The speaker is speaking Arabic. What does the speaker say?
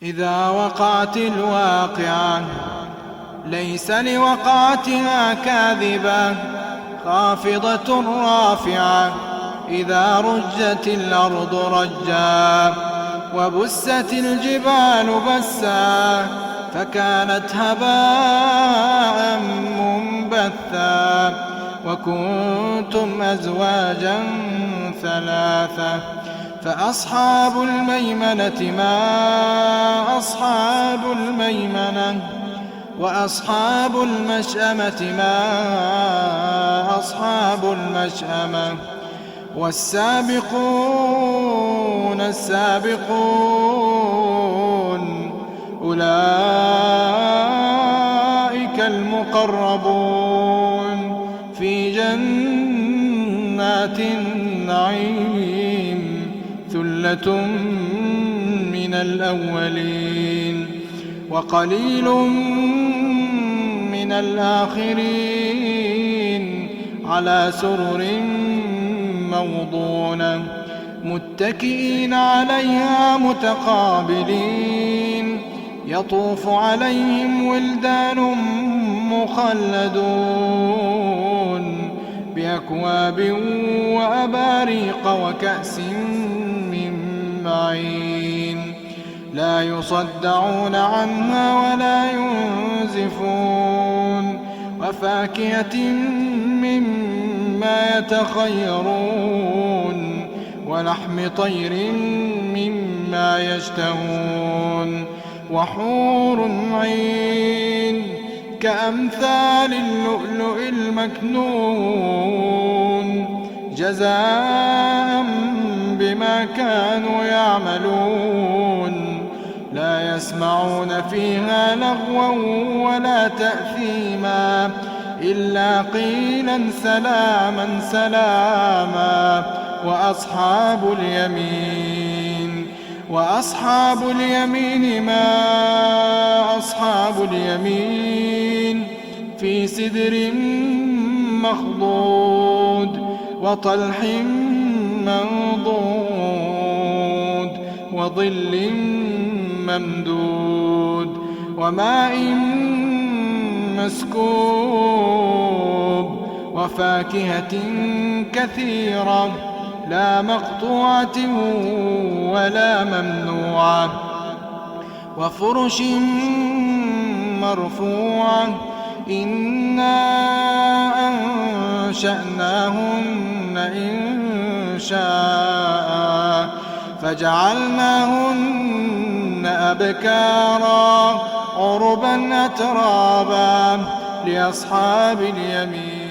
إذا وقعت الواقعة ليس لوقعتها كاذبة، خافضة رافعة. إذا رجت الأرض رجا وبست الجبال بسا، فكانت هباء منبثا. وكنتم أزواجا ثلاثة، فأصحاب الميمنة ما أصحاب الميمنة، وأصحاب المشأمة ما أصحاب المشأمة. والسابقون السابقون أولئك المقربون في جنات النعيم، ثلة من الأولين وقليل من الآخرين، على سرر موضونة متكئين عليها متقابلين. يطوف عليهم ولدان مخلدون بأكواب وأباريق وكأس من معين، لا يصدعون عنها ولا ينزفون. وفاكهة مما يتخيرون، ولحم طير مما يشتهون. وحور عين كأمثال اللؤلؤ المكنون، جزاء بما كانوا يعملون. لا يسمعون فيها لغوا ولا تأثيما، إلا قيلا سلاما سلاما. وأصحاب اليمين ما أصحاب اليمين، في سدر مخضود وطلح منضود وظل ممدود وماء مسكوب، وفاكهة كثيرة لا مقطوعة ولا ممنوعة، وفرش مرفوعة. إنا أنشأناهن إنشاء فجعلناهن أبكارا عربا أترابا، لأصحاب اليمين.